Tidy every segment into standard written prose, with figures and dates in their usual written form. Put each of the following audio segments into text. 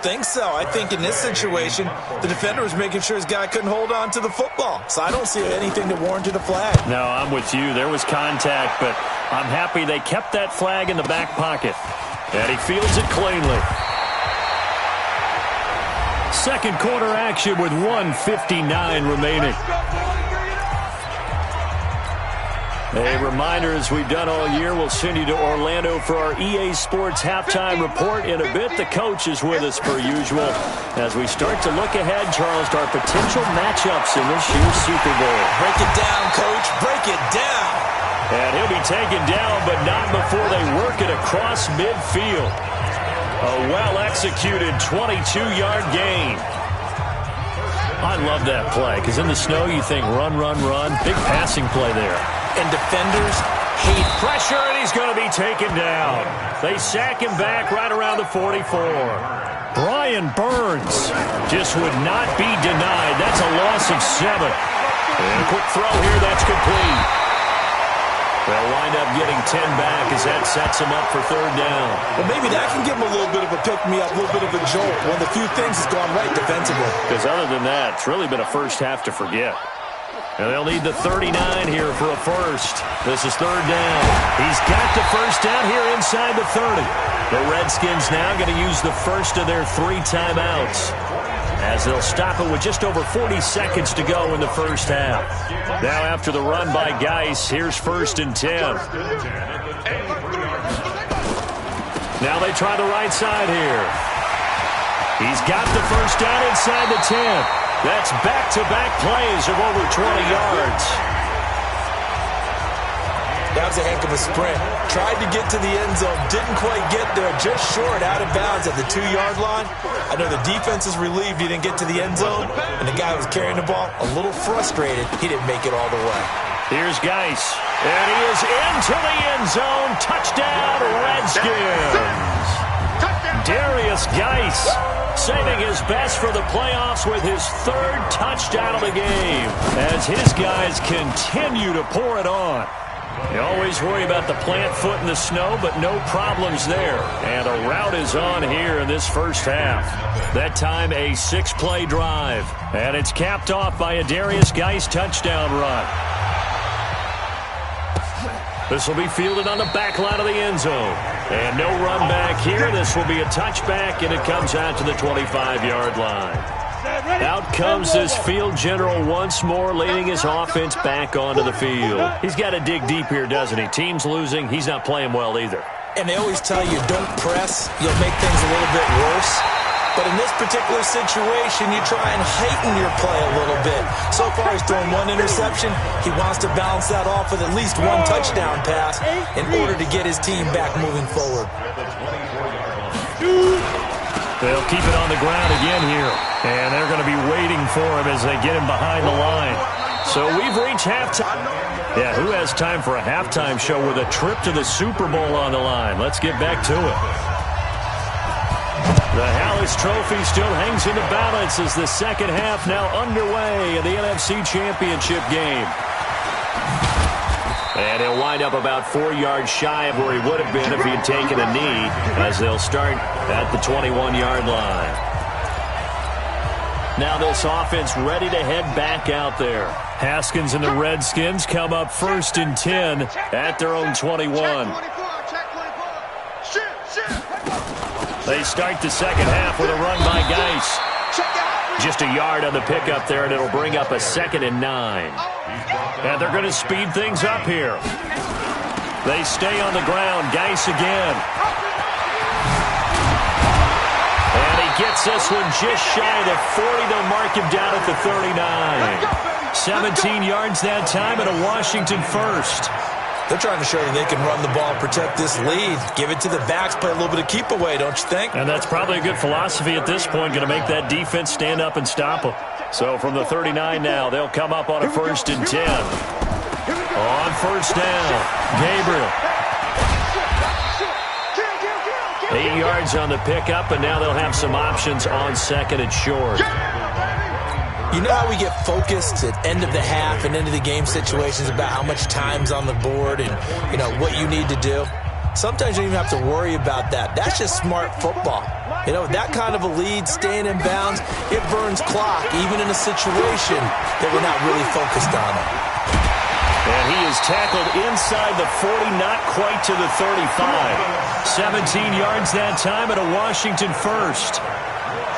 Think so. I think in this situation, the defender was making sure his guy couldn't hold on to the football. So I don't see anything that warranted a flag. No, I'm with you. There was contact, but I'm happy they kept that flag in the back pocket. And he fields it cleanly. Second quarter action with 1:59 remaining. A reminder, as we've done all year, we'll send you to Orlando for our EA Sports halftime report in a bit. The coach is with us per usual as we start to look ahead, Charles, to our potential matchups in this year's Super Bowl. Break it down, Coach. Break it down. And he'll be taken down, but not before they work it across midfield. A well-executed 22-yard gain. I love that play, because in the snow you think run, run, run. Big passing play there. And defenders hate pressure, and he's going to be taken down. They sack him back right around the 44. Brian Burns just would not be denied. That's a loss of 7. And a quick throw here, that's complete. They'll wind up getting 10 back as that sets him up for third down. Well, maybe that can give him a little bit of a pick-me-up, a little bit of a jolt. One of the few things that's gone right defensively. Because other than that, it's really been a first half to forget. And they'll need the 39 here for a first. This is third down. He's got the first down here inside the 30. The Redskins now going to use the first of their 3 timeouts, as they'll stop it with just over 40 seconds to go in the first half. Now after the run by Geis, here's 1st and 10. Now they try the right side here. He's got the first down inside the 10. That's back-to-back plays of over 20 yards. That was a heck of a sprint. Tried to get to the end zone. Didn't quite get there. Just short, out of bounds at the 2-yard line. I know the defense is relieved he didn't get to the end zone. And the guy who was carrying the ball, a little frustrated. He didn't make it all the way. Here's Geis. And he is into the end zone. Touchdown, Redskins. Darius Geis saving his best for the playoffs with his 3rd touchdown of the game as his guys continue to pour it on. You always worry about the plant foot in the snow, but no problems there. And a route is on here in this first half. That time a 6-play drive. And it's capped off by a Darius Geis touchdown run. This will be fielded on the back line of the end zone. And no run back here. This will be a touchback, and it comes out to the 25-yard line. Out comes this field general once more, leading his offense back onto the field. He's got to dig deep here, doesn't he? Team's losing. He's not playing well either. And they always tell you, don't press. You'll make things a little bit worse. But in this particular situation, you try and heighten your play a little bit. So far, he's thrown 1 interception. He wants to balance that off with at least 1 touchdown pass in order to get his team back moving forward. They'll keep it on the ground again here. And they're going to be waiting for him as they get him behind the line. So we've reached halftime. Yeah, who has time for a halftime show with a trip to the Super Bowl on the line? Let's get back to it. The Hallis Trophy still hangs in the balance as the second half now underway in the NFC Championship game. And he'll wind up about 4 yards shy of where he would have been if he had taken a knee, as they'll start at the 21-yard line. Now this offense ready to head back out there. Haskins and the Redskins come up 1st and 10 at their own 21. They start the second half with a run by Geis. Just a yard on the pickup there, and it'll bring up a 2nd and 9. And they're going to speed things up here. They stay on the ground. Geis again. And he gets this one just shy of the 40. They'll mark him down at the 39. 17 yards that time, and a Washington first. They're trying to show that they can run the ball, protect this lead. Give it to the backs, play a little bit of keep away, don't you think? And that's probably a good philosophy at this point, going to make that defense stand up and stop them. So from the 39 now, they'll come up on a 1st and 10. On 1st down, Gabriel. 8 yards on the pickup, and now they'll have some options on 2nd and short. You know how we get focused at end of the half and into the game situations about how much time's on the board and, you know, what you need to do? sometimes you don't even have to worry about that. That's just smart football. You know, that kind of a lead, staying in bounds, it burns clock, even in a situation that we're not really focused on it. And he is tackled inside the 40, not quite to the 35. 17 yards that time at a Washington first.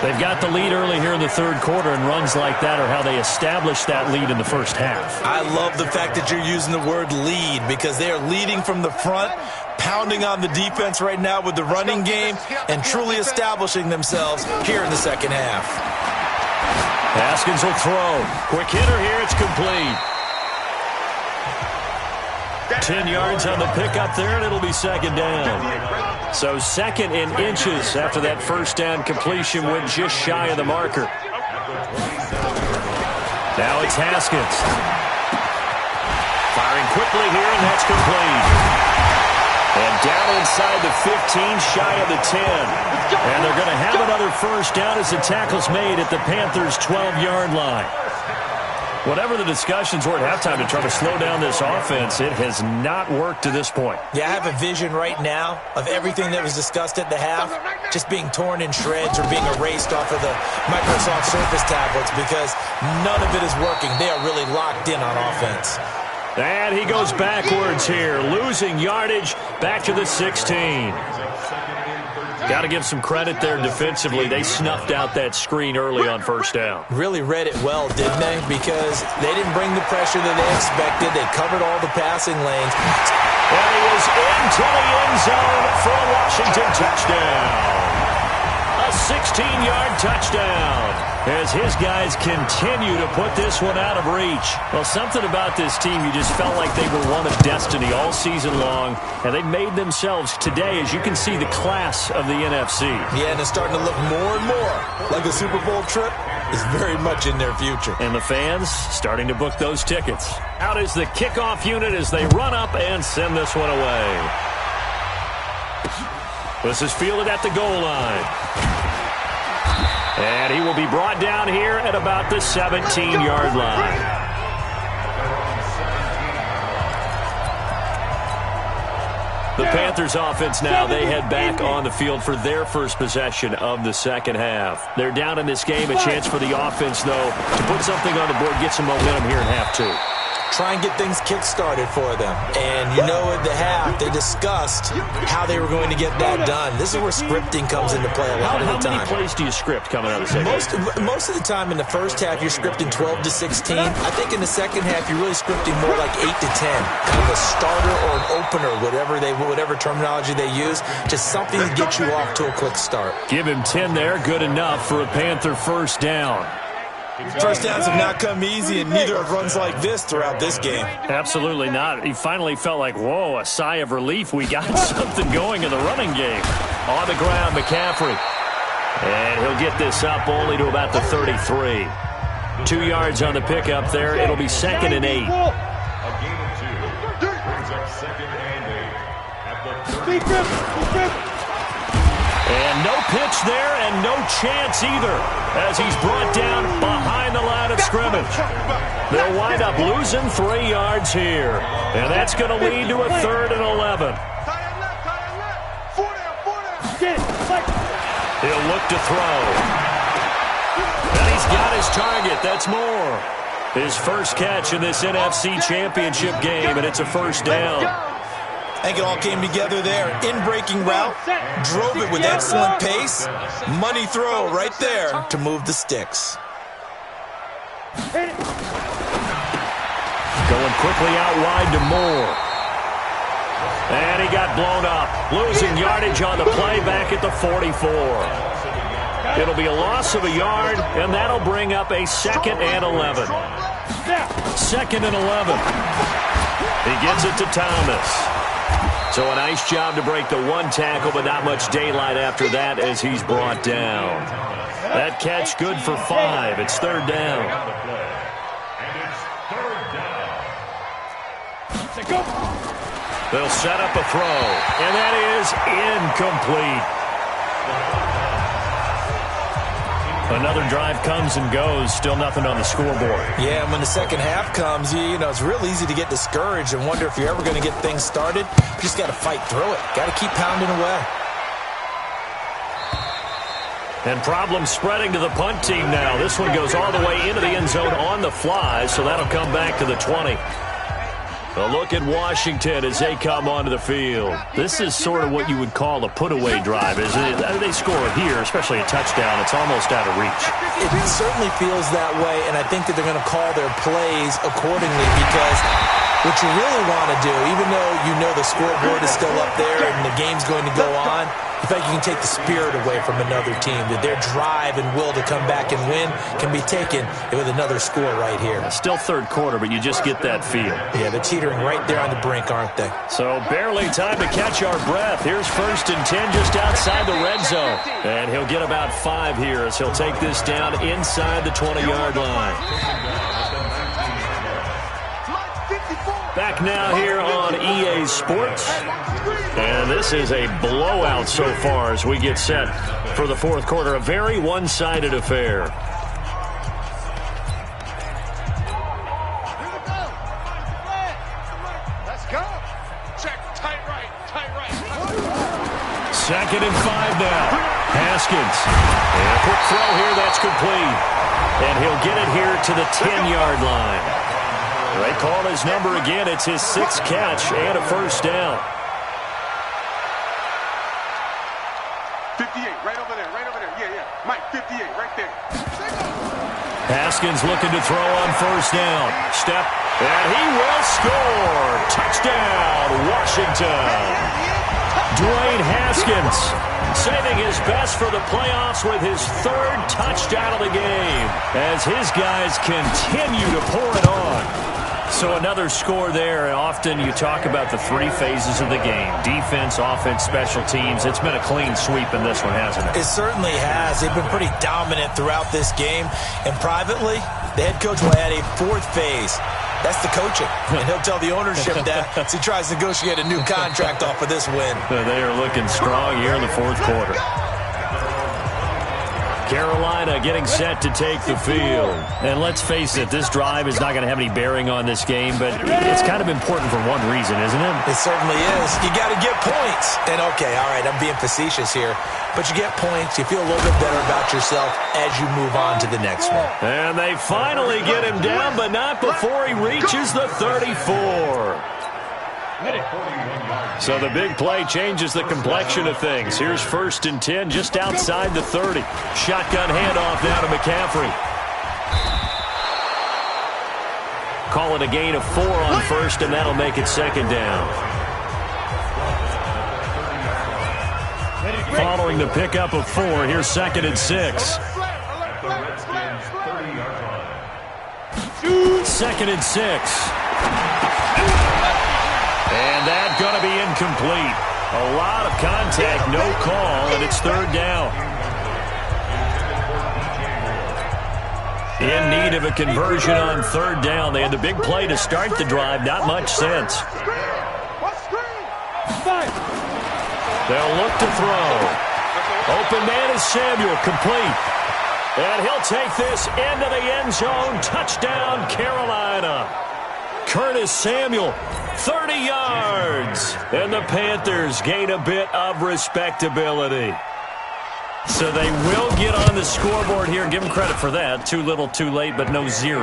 They've got the lead early here in the third quarter, and runs like that are how they establish that lead in the first half. I love the fact that you're using the word lead, because they are leading from the front, pounding on the defense right now with the running game, and truly establishing themselves here in the second half. Haskins will throw. Quick hitter here. It's complete. 10 yards on the pickup there, and it'll be second down. So second in inches after that first down completion went just shy of the marker. Now it's Haskins. Firing quickly here, and that's complete. And down inside the 15, shy of the 10. And they're going to have another first down as the tackle's made at the Panthers' 12-yard line. Whatever the discussions were at halftime to try to slow down this offense, it has not worked to this point. Yeah, I have a vision right now of everything that was discussed at the half just being torn in shreds or being erased off of the Microsoft Surface tablets, because none of it is working. They are really locked in on offense. And he goes backwards here, losing yardage back to the 16. Got to give some credit there defensively. They snuffed out that screen early on first down. Really read it well, didn't they? Because they didn't bring the pressure that they expected. They covered all the passing lanes. And he is into the end zone for a Washington touchdown. A 16-yard touchdown as his guys continue to put this one out of reach. Well, something about this team, you just felt like they were one of destiny all season long, and they made themselves today, as you can see, the class of the NFC. Yeah, and it's starting to look more and more like a Super Bowl trip is very much in their future. And the fans starting to book those tickets. Out is the kickoff unit as they run up and send this one away. This is fielded at the goal line. And he will be brought down here at about the 17-yard line. The Panthers offense now, they head back on the field for their first possession of the second half. They're down in this game. A chance for the offense, though, to put something on the board, get some momentum here in half two. Try and get things kick-started for them. And, you know, at the half, they discussed how they were going to get that done. This is where scripting comes into play a lot of the time. How many plays do you script coming out of the second? Most of the time in the first half, you're scripting 12 to 16. I think in the second half, you're really scripting more like 8 to 10. Kind of a starter or an opener, whatever terminology they use. Just something to get you off to a quick start. Give him 10 there. Good enough for a Panther first down. First downs have not come easy, and neither have runs like this throughout this game. Absolutely not. He finally felt like, whoa, a sigh of relief. We got something going in the running game. On the ground, McCaffrey. And he'll get this up only to about the 33. 2 yards on the pickup there. It'll be 2nd and 8. And no pitch there, and no chance either, as he's brought down behind the line of scrimmage. They'll wind up losing 3 yards here, and that's going to lead to a 3rd and 11. He'll look to throw. And he's got his target. That's Moore. His first catch in this NFC Championship game, and it's a first down. I think it all came together there. In-breaking route, drove it with excellent pace. Money throw right there to move the sticks. Going quickly out wide to Moore. And he got blown up. Losing yardage on the play back at the 44. It'll be a loss of a yard, and that'll bring up a 2nd and 11. 2nd and 11. He gets it to Thomas. So a nice job to break the one tackle, but not much daylight after that as he's brought down. That catch good for 5. It's 3rd down. They'll set up a throw, and that is incomplete. Another drive comes and goes, still nothing on the scoreboard. Yeah, and when the second half comes, you know, it's real easy to get discouraged and wonder if you're ever going to get things started. You just got to fight through it. Got to keep pounding away. And problems spreading to the punt team now. This one goes all the way into the end zone on the fly, so that'll come back to the 20. A look at Washington as they come onto the field. This is sort of what you would call a put-away drive, isn't it? They score here, especially a touchdown. It's almost out of reach. It certainly feels that way, and I think that they're going to call their plays accordingly because what you really want to do, even though you know the scoreboard is still up there and the game's going to go on, in fact, you can take the spirit away from another team, that their drive and will to come back and win can be taken with another score right here. Still third quarter, but you just get that feel. Yeah, they're teetering right there on the brink, aren't they? So barely time to catch our breath. Here's 1st and 10 just outside the red zone. And he'll get about 5 here as he'll take this down inside the 20-yard line. Back now here on EA Sports. And this is a blowout so far as we get set for the fourth quarter. A very one-sided affair. Let's go. Check. Tight right. 2nd and 5 now. Haskins. And a quick throw here. That's complete. And he'll get it here to the 10-yard line. They call his number again. It's his 6th catch and a first down. 58, right over there. Yeah. Mike, 58, right there. Haskins looking to throw on first down. Step, and he will score. Touchdown, Washington. Dwayne Haskins saving his best for the playoffs with his 3rd touchdown of the game as his guys continue to pour it on. So another score there, and often you talk about the 3 phases of the game. Defense, offense, special teams. It's been a clean sweep in this one, hasn't it? It certainly has. They've been pretty dominant throughout this game. And privately, the head coach will add a 4th phase. That's the coaching. And he'll tell the ownership that as he tries to negotiate a new contract off of this win. They are looking strong here in the fourth quarter. Carolina getting set to take the field. And let's face it, this drive is not going to have any bearing on this game, but it's kind of important for one reason, isn't it? It certainly is. You got to get points. And, okay, all right, I'm being facetious here, but you get points. You feel a little bit better about yourself as you move on to the next one. And they finally get him down, but not before he reaches the 34. So the big play changes the complexion of things. Here's 1st and 10 just outside the 30. Shotgun handoff now to McCaffrey. Call it a gain of 4 on 1st, and that'll make it 2nd down. Following the pickup of 4, here's 2nd and 6. 2nd and 6. And that's going to be incomplete. A lot of contact, no call, and it's 3rd down. In need of a conversion on 3rd down. They had the big play to start the drive, not much sense. They'll look to throw. Open man is Samuel, complete. And he'll take this into the end zone. Touchdown, Carolina. Curtis Samuel, 30 yards. And the Panthers gain a bit of respectability. So they will get on the scoreboard here. Give them credit for that. Too little, too late, but no 0.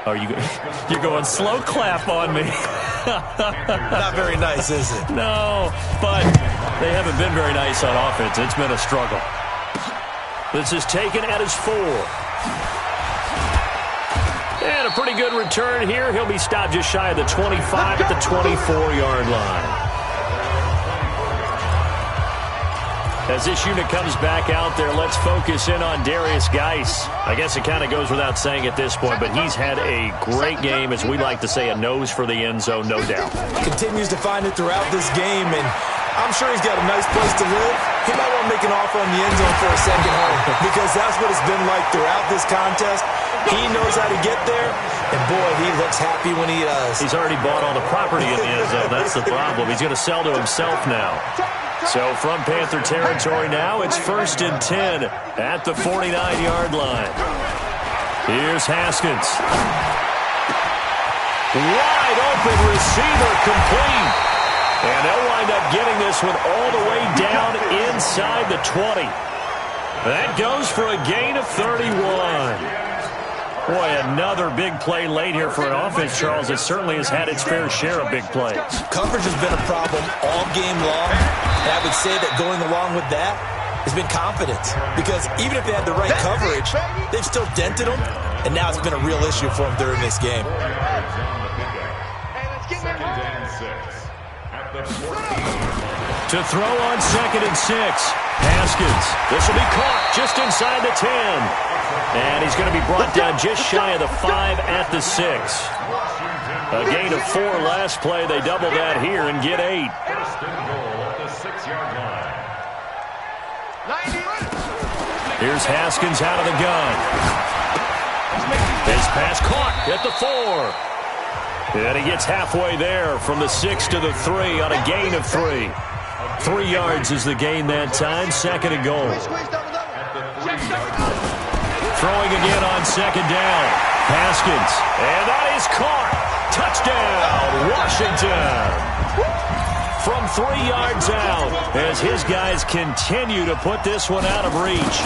Oh, you're going slow clap on me. Not very nice, is it? No, but they haven't been very nice on offense. It's been a struggle. This is taken at his 4. And a pretty good return here. He'll be stopped just shy of the 25 at the 24-yard line. As this unit comes back out there, let's focus in on Darius Geis. I guess it kind of goes without saying at this point, but he's had a great game, as we like to say, a nose for the end zone, no doubt. Continues to find it throughout this game, and I'm sure he's got a nice place to live. He might want to make an offer on the end zone for a second home, because that's what it's been like throughout this contest. He knows how to get there, and boy, he looks happy when he does. He's already bought all the property in the end zone. That's the problem. He's going to sell to himself now. So from Panther territory now, it's 1st and 10 at the 49-yard line. Here's Haskins. Wide open receiver, complete. And they'll wind up getting this one all the way down inside the 20. That goes for a gain of 31. Boy, another big play late here for an offense, Charles. It certainly has had its fair share of big plays. Coverage has been a problem all game long. And I would say that going along with that has been confidence. Because even if they had the right coverage, they've still dented them. And now it's been a real issue for them during this game. To throw on 2nd and 6. Haskins. This will be caught just inside the 10. And he's going to be brought down just shy of the 5 at the 6. A gain of 4 last play. They double that here and get 8. Here's Haskins out of the gun. His pass caught at the 4. And he gets halfway there from the 6 to the 3 on a gain of 3. 3 yards is the gain that time. 2nd and goal. Throwing again on 2nd down. Haskins. And that is caught. Touchdown, Washington. From 3 yards out as his guys continue to put this one out of reach.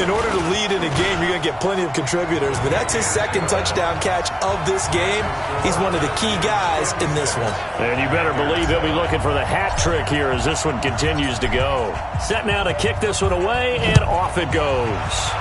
In order to lead in a game, you're going to get plenty of contributors, but that's his 2nd touchdown catch of this game. He's one of the key guys in this one. And you better believe he'll be looking for the hat trick here as this one continues to go. Set now to kick this one away, and off it goes.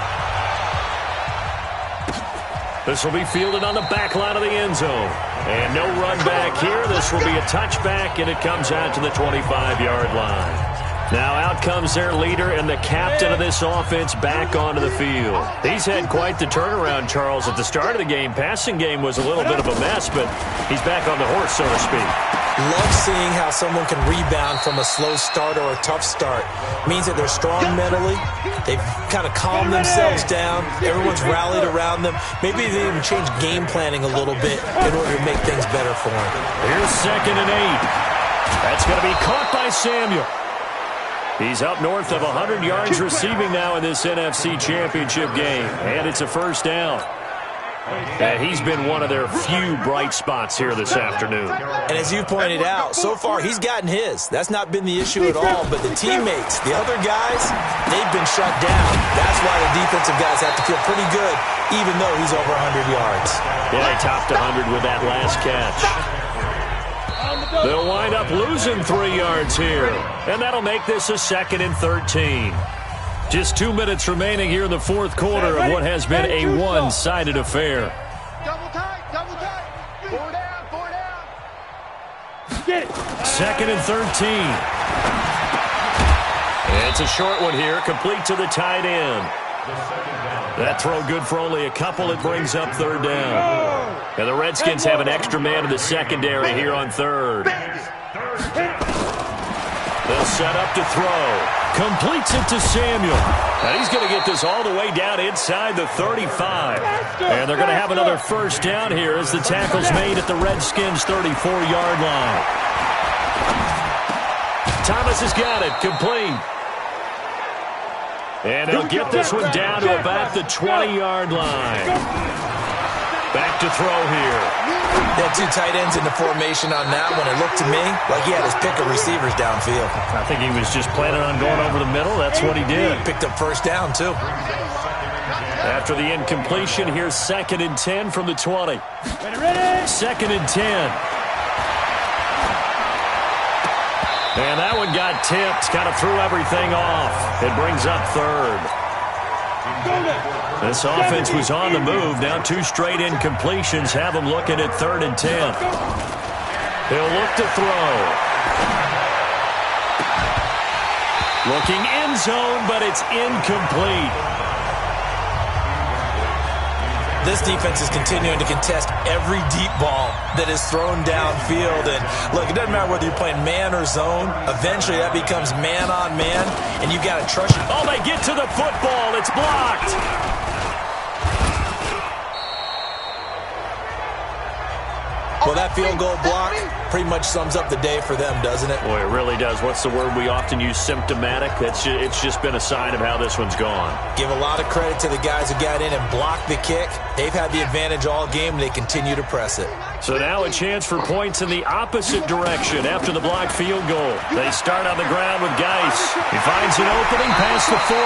This will be fielded on the back line of the end zone. And no run back here. This will be a touchback, and it comes out to the 25-yard line. Now out comes their leader and the captain of this offense back onto the field. He's had quite the turnaround, Charles. At the start of the game, passing game was a little bit of a mess, but he's back on the horse, so to speak. Love seeing how someone can rebound from a slow start or a tough start. Means that they're strong mentally. They've kind of calmed themselves down. Everyone's rallied around them. Maybe they even change game planning a little bit in order to make things better for them. Here's 2nd and 8. That's going to be caught by Samuel. He's up north of 100 yards receiving now in this NFC Championship game. And it's a 1st down. And he's been one of their few bright spots here this afternoon. And as you pointed out, so far he's gotten his. That's not been the issue at all. But the teammates, the other guys, they've been shut down. That's why the defensive guys have to feel pretty good, even though he's over 100 yards. Yeah, he topped 100 with that last catch. They'll wind up losing 3 yards here. And that'll make this a 2nd and 13. Just 2 minutes remaining here in the 4th quarter of what has been a one-sided affair. Double tight, double tight. 4 down, 4 down. Get it. 2nd and 13. It's a short one here, complete to the tight end. That throw good for only a couple. It brings up 3rd down. And the Redskins have an extra man in the secondary here on 3rd. They'll set up to throw. Completes it to Samuel. And he's going to get this all the way down inside the 35. And they're going to have another 1st down here as the tackle's made at the Redskins' 34-yard line. Thomas has got it. Complete. And he'll get this one down to about the 20-yard line. Back to throw here. They had 2 tight ends in the formation on that one. It looked to me like he had his pick of receivers downfield. I think he was just planning on going over the middle. That's what he did. Picked up 1st down, too. After the incompletion, here's 2nd and 10 from the 20. 2nd and 10. And that one got tipped, kind of threw everything off. It brings up 3rd. This offense was on the move. Now 2 straight incompletions have them looking at 3rd and 10. He'll look to throw. Looking end zone, but it's incomplete. This defense is continuing to contest every deep ball that is thrown downfield. And look, it doesn't matter whether you're playing man or zone. Eventually, that becomes man on man, and you got to trust. Oh, they get to the football. It's blocked. Well, that field goal block pretty much sums up the day for them, doesn't it? Boy, it really does. What's the word we often use? Symptomatic. It's just been a sign of how this one's gone. Give a lot of credit to the guys who got in and blocked the kick. They've had the advantage all game, and they continue to press it. So now a chance for points in the opposite direction after the blocked field goal. They start on the ground with Geis. He finds an opening past the 40.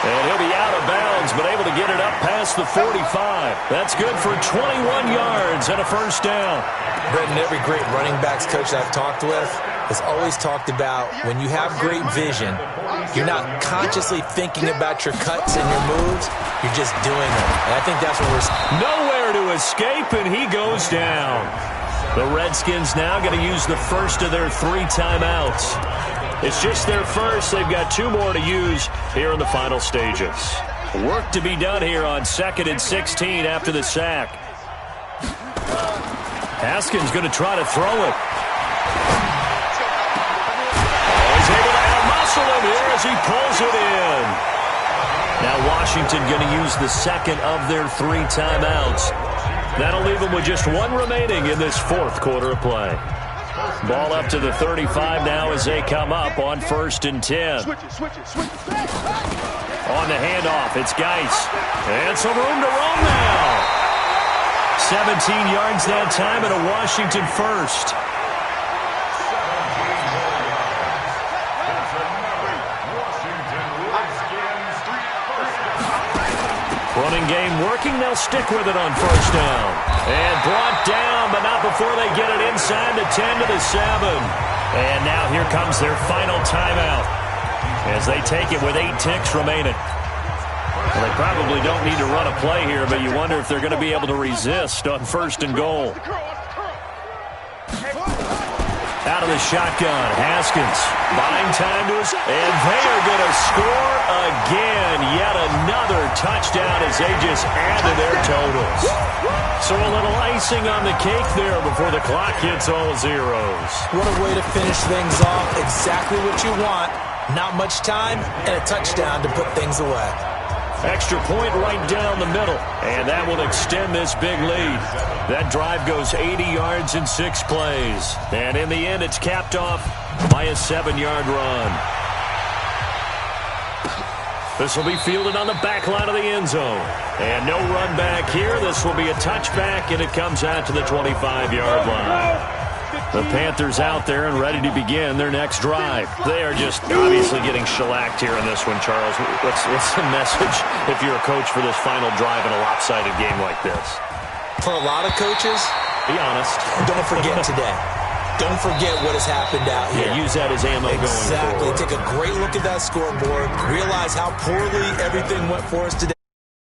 And he'll be out of bounds, but able to get it up past the 45. That's good for 21 yards and a first down. Brendan, every great running backs coach I've talked with has always talked about when you have great vision, you're not consciously thinking about your cuts and your moves. You're just doing them. And I think that's what we're... Nowhere to escape, and he goes down. The Redskins now going to use the first of their 3 timeouts. It's just their first. They've got 2 more to use here in the final stages. Work to be done here on 2nd and 16 after the sack. Haskins going to try to throw it. Oh, he's able to out-muscle him here as he pulls it in. Now Washington going to use the second of their 3 timeouts. That'll leave them with just 1 remaining in this 4th quarter of play. Ball up to the 35 now as they come up on 1st and 10. On the handoff, it's Geis. And some room to roam now. 17 yards that time and a Washington first. Running game working. They'll stick with it on 1st down. And brought down, but not before they get it inside the 10 to the 7. And now here comes their final timeout as they take it with 8 ticks remaining. Well, they probably don't need to run a play here, but you wonder if they're going to be able to resist on 1st and goal. Out of the shotgun, Haskins buying time to us, and they are going to score again. Yet another touchdown as they just add to their totals. So a little icing on the cake there before the clock hits all zeros. What a way to finish things off. Exactly what you want. Not much time and a touchdown to put things away. Extra point right down the middle, and that will extend this big lead. That drive goes 80 yards in 6 plays, and in the end, it's capped off by a 7-yard run. This will be fielded on the back line of the end zone, and no run back here. This will be a touchback, and it comes out to the 25-yard line. The Panthers out there and ready to begin their next drive. They are just obviously getting shellacked here in this one, Charles. What's the message if you're a coach for this final drive in a lopsided game like this? For a lot of coaches, be honest. Don't forget today. Don't forget what has happened out here. Yeah, use that as ammo going forward. Exactly. Take a great look at that scoreboard. Realize how poorly everything went for us today.